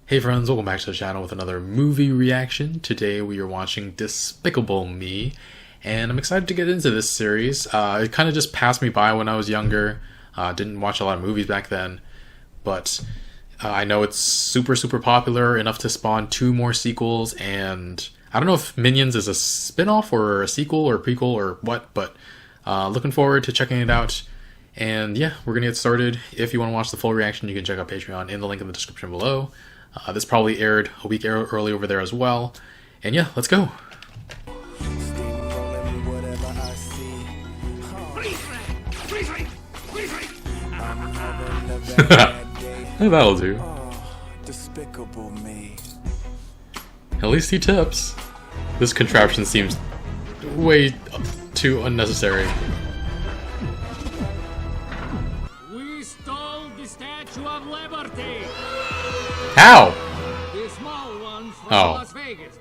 Hey friends, welcome back to the channel with another movie reaction. Today we are watching Despicable Me, and I'm excited to get into this series. It kind of just passed me by when I was younger. Didn't watch a lot of movies back then, but I know it's super popular, enough to spawn 2 more sequels, and I don't know if Minions is a spin-off or a sequel or a prequel or what, but looking forward to checking it out. And yeah, we're gonna get started. If you want to watch the full reaction, you can check out Patreon in the link in the description below. This probably aired a week early over there as well. And yeah, let's go. That'll do. Despicable Me. At least he tips. This contraption seems way too unnecessary. We stole the Statue of Liberty. How? The small one from Oh. Las Vegas.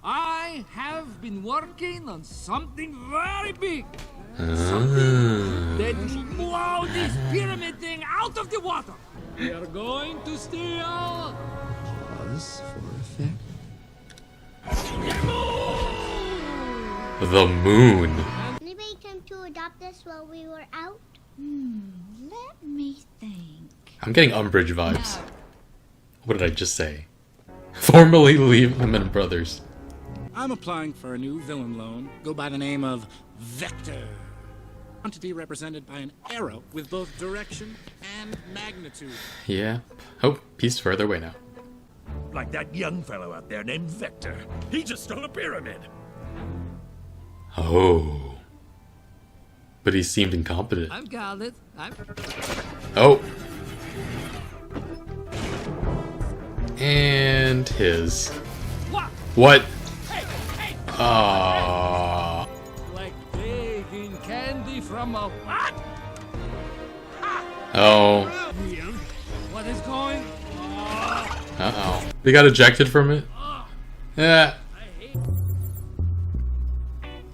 I have been working on something very big. Something that will blow this pyramid thing out of the water. We are going to steal Pause for effect. The moon. Anybody come to adopt us while we were out? Let me think. I'm getting Umbridge vibes. What did I just say? Formerly Lehman Brothers. I'm applying for a new villain loan. Go by the name of Vector. Quantity represented by an arrow with both direction and magnitude. Yeah. Oh, he's further away now. Like that young fellow out there named Vector. He just stole a pyramid. Oh. But he seemed incompetent. I've got it. Oh. And his. What? Like taking candy from a what? Oh. What is going on? Uh-oh. They got ejected from it? Yeah.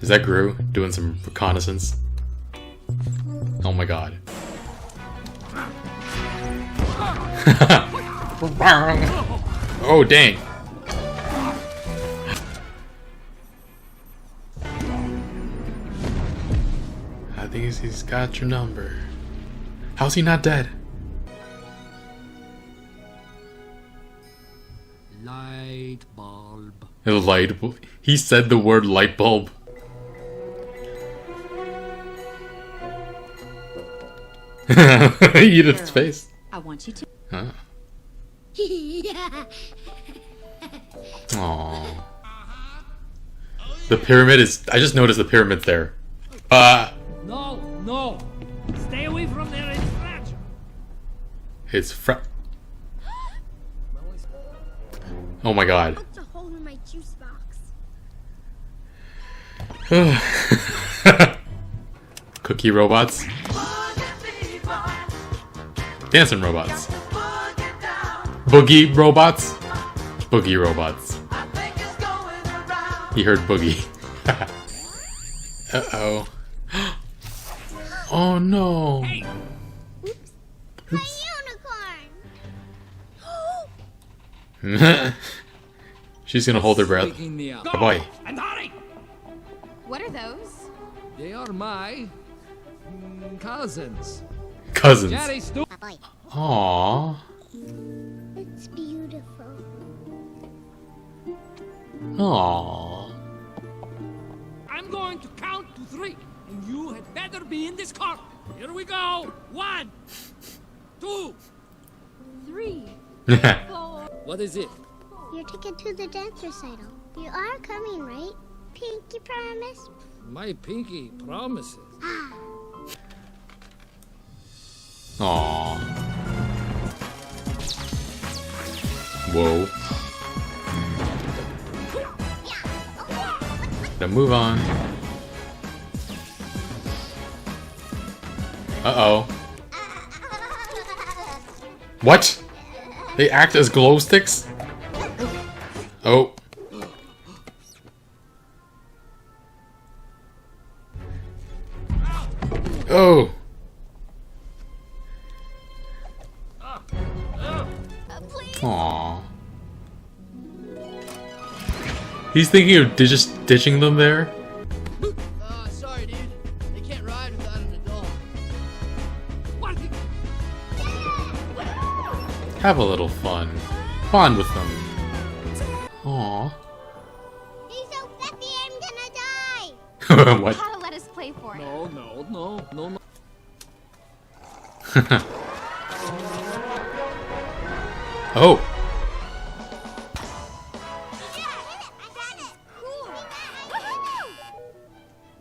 Is that Gru doing some reconnaissance? Oh my god. Oh, dang. I think he's got your number. How's he not dead? Light bulb. A light bulb. He said the word light bulb. Eat its face. I want you to. Huh? Yeah. Aww. The pyramid is. I just noticed the pyramid's there. No. Stay away from there. It's fragile. It's Oh my god. It's a hole in my juice box. Cookie robots. Dancing robots. Boogie robots. Boogie robots. He heard boogie. Uh-oh. Oh no. My unicorn. She's gonna hold her breath. Taking the Oh boy. And hurry! What are those? They are my cousins. Cousins. Jerry Stu. Bye. Aww. It's beautiful. Aww. I'm going to count to 3, and you had better be in this car. Here we go. 1, 2. 3. What is it? Your ticket to the dance recital. You are coming, right? Pinky promise? My pinky promises. Aww. Whoa. Now move on. Uh-oh. What? They act as glow sticks? Oh. Oh. Please. Aww. He's thinking of just ditching them there? Sorry, dude. They can't ride without an adult. What? Have a little fun. Bond with them. Aww. He's so fluffy, I'm gonna die. What? Gotta let us play for it. No. Oh.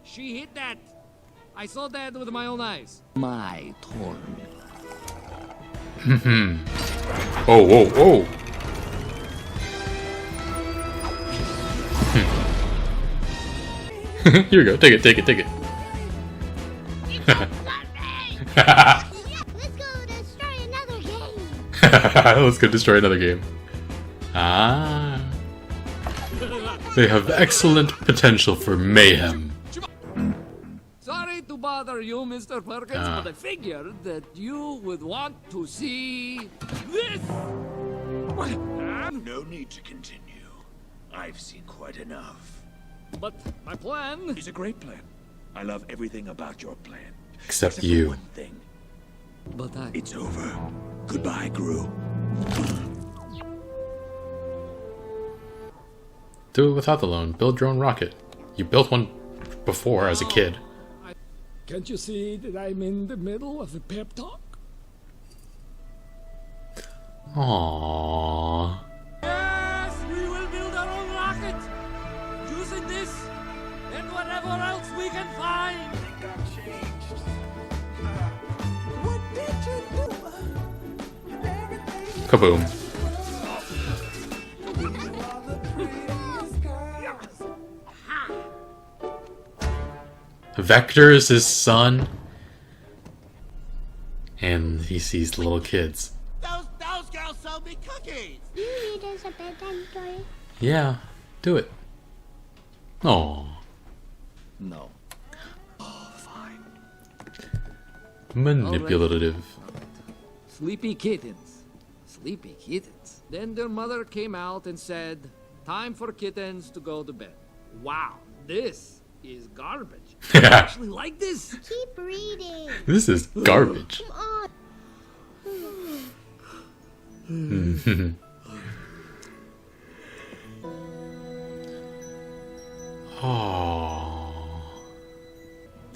She hit that. I saw that with my own eyes. My turn. Oh. Here we go. Take it. Let's go destroy another game. Let's go destroy another game. Ah. They have excellent potential for mayhem. Sorry to bother you, Mr. Perkins, but I figured that you would want to see this. No need to continue. I've seen quite enough. But my plan. It's a great plan. I love everything about your plan. Except for you. one thing. But It's over. Goodbye, Gru. Do it without the loan. Build your own rocket. You built one before as a kid. Can't you see that I'm in the middle of a pep talk? Aww. Yes, we will build our own rocket using this and whatever else we can find. Kaboom. Vector is his son. And he sees little kids. Those girls sold me cookies. You need us a bedtime story? Yeah, do it. Aww. No. Manipulative. Sleepy kittens. Sleepy kittens. Then their mother came out and said, "Time for kittens to go to bed." Wow, this is garbage. I actually like this. Keep reading. This is garbage. Come on. Aww.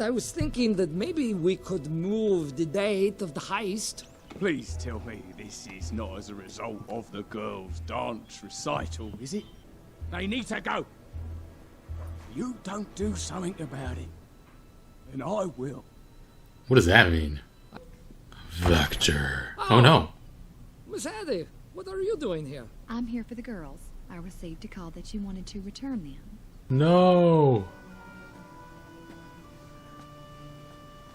I was thinking that maybe we could move the date of the heist. Please tell me this is not as a result of the girls' dance recital, is it? They need to go. You don't do something about it, and I will. What does that mean? Vector. Oh no. Miss Addie, what are you doing here? I'm here for the girls. I received a call that you wanted to return them. No.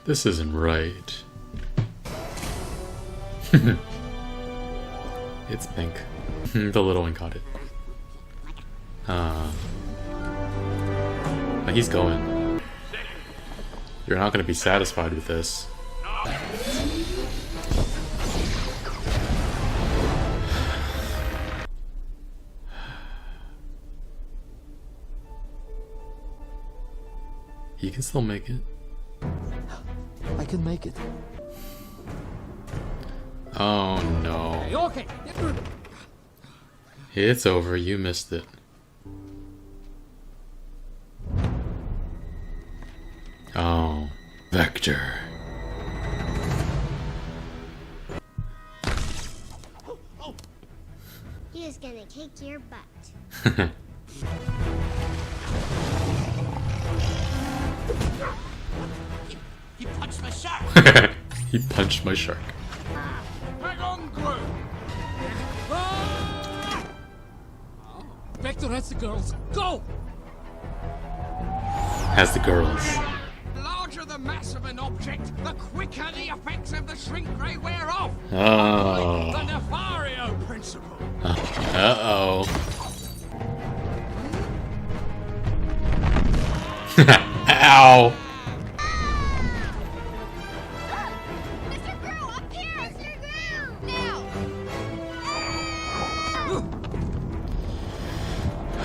This isn't right. It's pink. The little one caught it. But he's going. You're not going to be satisfied with this. You can still make it. I can make it. Oh no. Okay, get through. It's over. You missed it. Oh, Vector. He is gonna kick your butt. He punched my shark. He punched my shark. Hang on, Gru. Vector has the girls. Go! Has the girls. The larger the mass of an object, the quicker the effects of the shrink ray wear off. Oh. The Nefario principle. Uh-oh. Ow. Mr. Brew, up here! Mr. Brew! Now!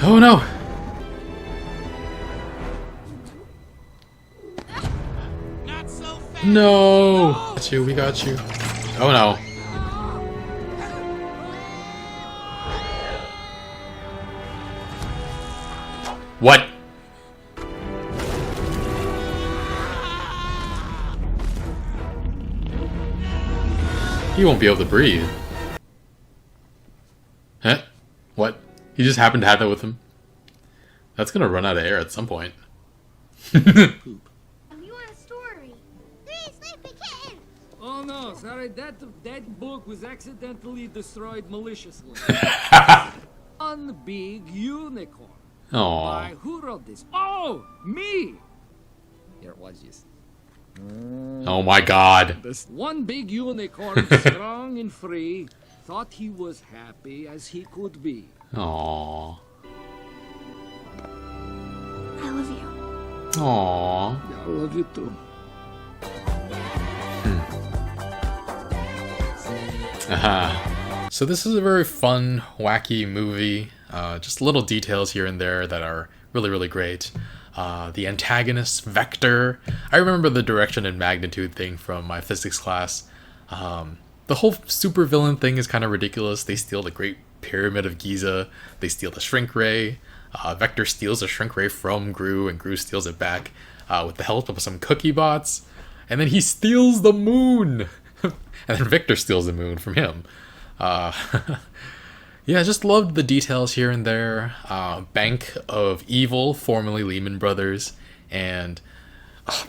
Oh no. No! Got you, we got you. Oh no. What? He won't be able to breathe. Huh? What? He just happened to have that with him? That's gonna run out of air at some point. You want a story? Three sleepy kittens. Oh no, sorry, that book was accidentally destroyed maliciously. One big unicorn. Aww. Why, who wrote this? Oh, me! Here, watch this. Oh my god. One big unicorn, strong and free, thought he was happy as he could be. Aww. I love you. Aww. I love you too. So this is a very fun, wacky movie. Just little details here and there that are really, really great. The antagonist, Vector. I remember the direction and magnitude thing from my physics class. The whole supervillain thing is kind of ridiculous. They steal the Great Pyramid of Giza. They steal the Shrink Ray. Vector steals the Shrink Ray from Gru, and Gru steals it back with the help of some cookie bots. And then he steals the moon! And then Victor steals the moon from him. Yeah, I just loved the details here and there. Bank of Evil, formerly Lehman Brothers, and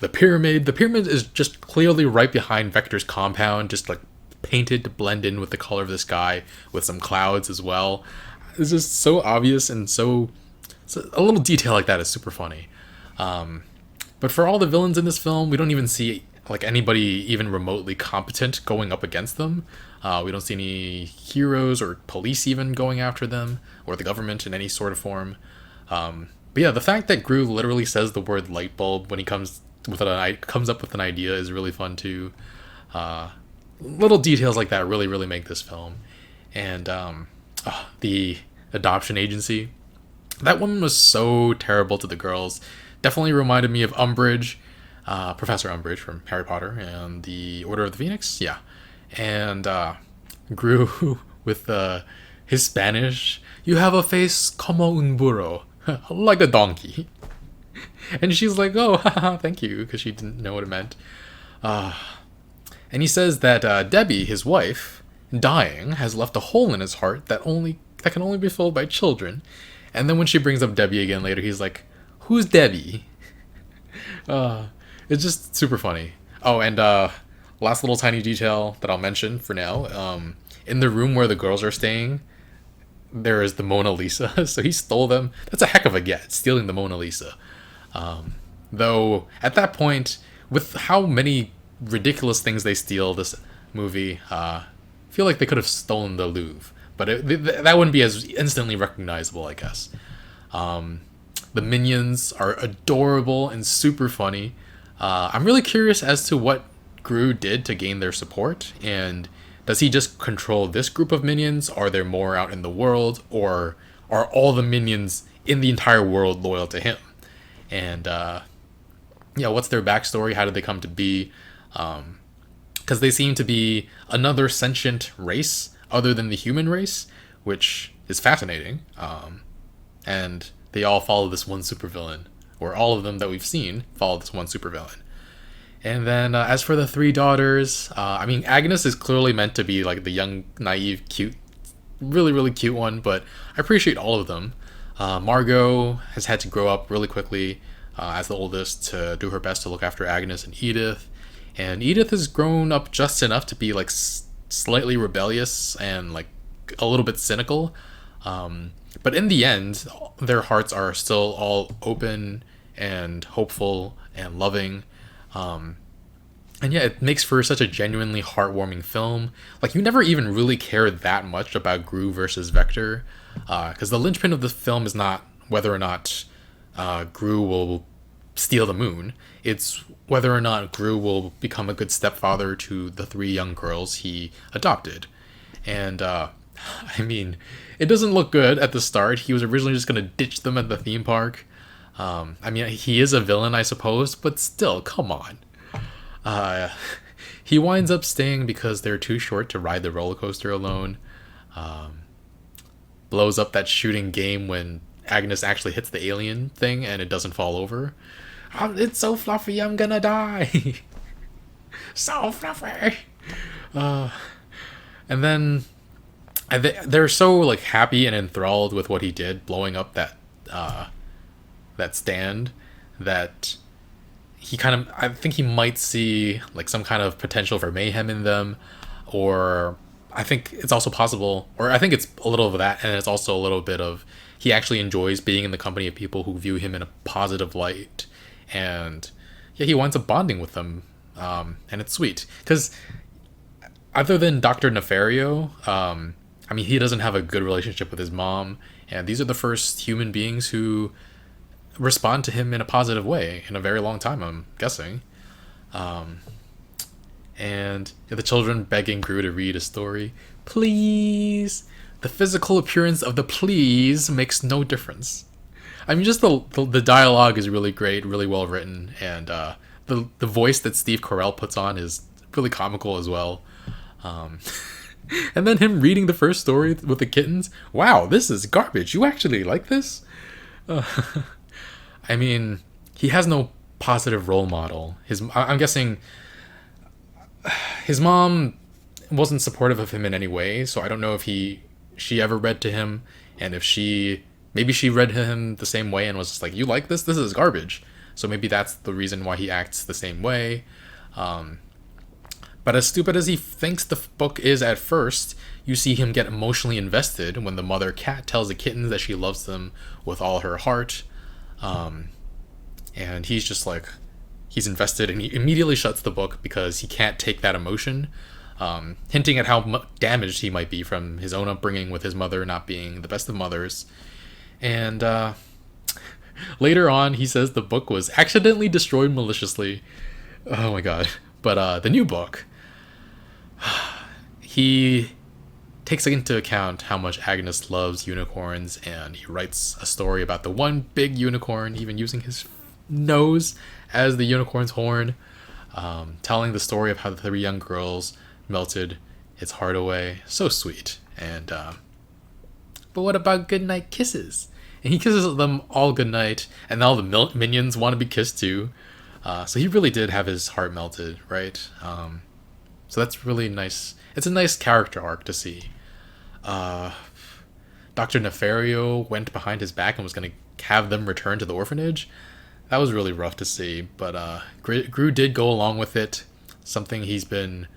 the pyramid. The pyramid is just clearly right behind Vector's compound, just like painted to blend in with the color of the sky, with some clouds as well. It's just so obvious, and so a little detail like that is super funny. But for all the villains in this film, we don't even see like anybody even remotely competent going up against them. We don't see any heroes or police even going after them, or the government in any sort of form. But yeah, the fact that Gru literally says the word light bulb when he comes up with an idea is really fun too. Little details like that really, really make this film. And the adoption agency, that woman was so terrible to the girls. Definitely reminded me of Umbridge, Professor Umbridge from Harry Potter and the Order of the Phoenix. Yeah. And Gru with his Spanish, you have a face como un burro, like a donkey. And she's like, oh, haha, thank you, because she didn't know what it meant. And he says that Debbie, his wife, dying, has left a hole in his heart that can only be filled by children. And then when she brings up Debbie again later, he's like, who's Debbie? It's just super funny. Oh, and last little tiny detail that I'll mention for now. In the room where the girls are staying, there is the Mona Lisa. So he stole them. That's a heck of a get, stealing the Mona Lisa. Though, at that point, with how many ridiculous things they steal this movie, I feel like they could have stolen the Louvre. But that wouldn't be as instantly recognizable, I guess. The minions are adorable and super funny. I'm really curious as to what Gru did to gain their support, and does he just control this group of minions? Are there more out in the world, or are all the minions in the entire world loyal to him? And yeah, what's their backstory? How did they come to be? Because they seem to be another sentient race other than the human race, which is fascinating. And they all follow this one supervillain, or all of them that we've seen follow this one supervillain. And then as for the three daughters, I mean, Agnes is clearly meant to be like the young, naive, cute, really, really cute one, but I appreciate all of them. Margot has had to grow up really quickly as the oldest to do her best to look after Agnes and Edith. And Edith has grown up just enough to be like slightly rebellious and like a little bit cynical. But in the end, their hearts are still all open and hopeful and loving. And yeah, it makes for such a genuinely heartwarming film. Like, you never even really care that much about Gru versus Vector, because the linchpin of the film is not whether or not Gru will steal the moon. It's whether or not Gru will become a good stepfather to the three young girls he adopted. And I mean, it doesn't look good at the start. He was originally just going to ditch them at the theme park. I mean, he is a villain, I suppose, but still, come on. Uh, he winds up staying because they're too short to ride the roller coaster alone. Um, Blows up that shooting game when Agnes actually hits the alien thing and it doesn't fall over. It's so fluffy, I'm gonna die. So fluffy. And then they're so like happy and enthralled with what he did, blowing up that stand, that he kind of, I think he might see like some kind of potential for mayhem in them, or I think it's also possible, or I think it's a little of that, and it's also a little bit of he actually enjoys being in the company of people who view him in a positive light, and yeah, he winds up bonding with them, and it's sweet because other than Dr. Nefario, I mean, he doesn't have a good relationship with his mom, and these are the first human beings who respond to him in a positive way in a very long time, I'm guessing. And the children begging Gru to read a story. Please! The physical appearance of the please makes no difference. I mean, just the dialogue is really great, really well written, and the voice that Steve Carell puts on is really comical as well. And then him reading the first story with the kittens. Wow, this is garbage. You actually like this? I mean, he has no positive role model. I'm guessing his mom wasn't supportive of him in any way, so I don't know if she ever read to him, and if maybe she read him the same way and was just like, you like this? This is garbage. So maybe that's the reason why he acts the same way. But as stupid as he thinks the book is at first, you see him get emotionally invested when the mother cat tells the kittens that she loves them with all her heart. And he's just like, he's invested, and he immediately shuts the book because he can't take that emotion, hinting at how damaged he might be from his own upbringing with his mother not being the best of mothers. And later on, he says the book was accidentally destroyed maliciously. Oh my god. But the new book, he takes into account how much Agnes loves unicorns, and he writes a story about the one big unicorn, even using his nose as the unicorn's horn, telling the story of how the three young girls melted its heart away. So sweet. And but what about goodnight kisses? And he kisses them all goodnight, and all the minions want to be kissed too. So he really did have his heart melted, right? So that's really nice. It's a nice character arc to see. Dr. Nefario went behind his back and was going to have them return to the orphanage. That was really rough to see, but Gru did go along with it. Something he's been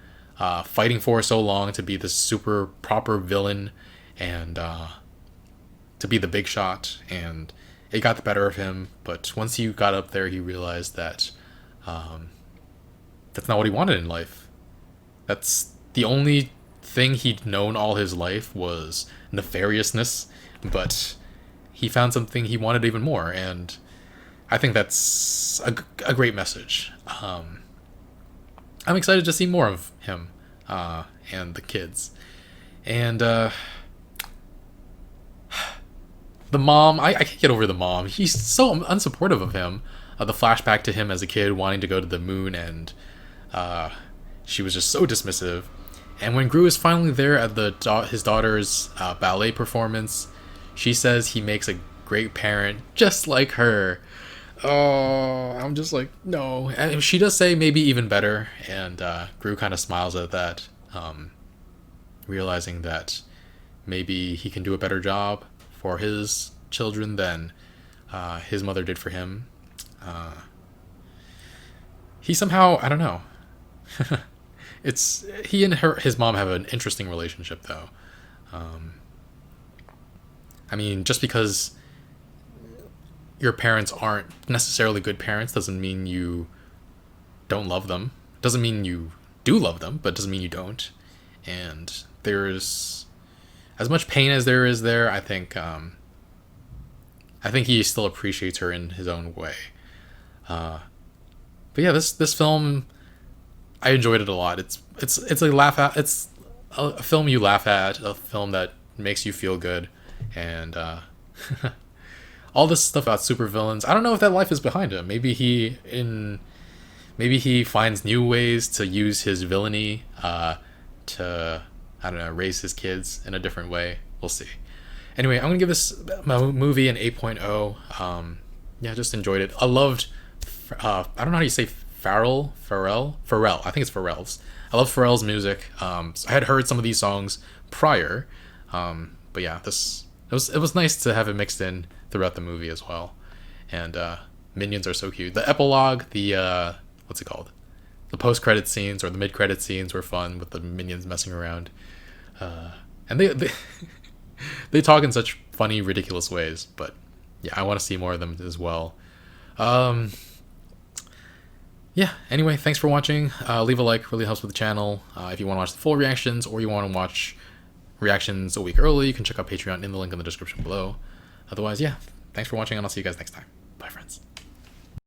fighting for so long, to be this super proper villain and to be the big shot, and it got the better of him. But once he got up there, he realized that that's not what he wanted in life. That's the only thing he'd known all his life was nefariousness, but he found something he wanted even more, and I think that's a great message. I'm excited to see more of him and the kids. And the mom, I can't get over the mom. He's so unsupportive of him. The flashback to him as a kid wanting to go to the moon, and she was just so dismissive. And when Gru is finally there at his daughter's ballet performance, she says he makes a great parent just like her. Oh, I'm just like, no. And she does say maybe even better, and Gru kind of smiles at that, realizing that maybe he can do a better job for his children than his mother did for him. He somehow, I don't know. He and his mom have an interesting relationship, though. I mean, just because your parents aren't necessarily good parents doesn't mean you don't love them. Doesn't mean you do love them, but doesn't mean you don't. And there's as much pain as there is there. I think he still appreciates her in his own way. But yeah, this film, I enjoyed it a lot. It's a laugh at. It's a film you laugh at, a film that makes you feel good, and all this stuff about supervillains. I don't know if that life is behind him. Maybe maybe he finds new ways to use his villainy to, I don't know, raise his kids in a different way. We'll see. Anyway, I'm gonna give this movie an 8.0. Yeah, just enjoyed it. I loved I don't know how you say Pharrell. I think it's Pharrell's. I love Pharrell's music. I had heard some of these songs prior, but yeah, it was nice to have it mixed in throughout the movie as well. And Minions are so cute. The epilogue, the what's it called? The post-credit scenes or the mid-credit scenes were fun with the Minions messing around, and they they talk in such funny, ridiculous ways. But yeah, I want to see more of them as well. Yeah, anyway, thanks for watching. Leave a like, really helps with the channel. If you want to watch the full reactions or you want to watch reactions a week early, you can check out Patreon in the link in the description below. Otherwise, yeah, thanks for watching and I'll see you guys next time. Bye, friends.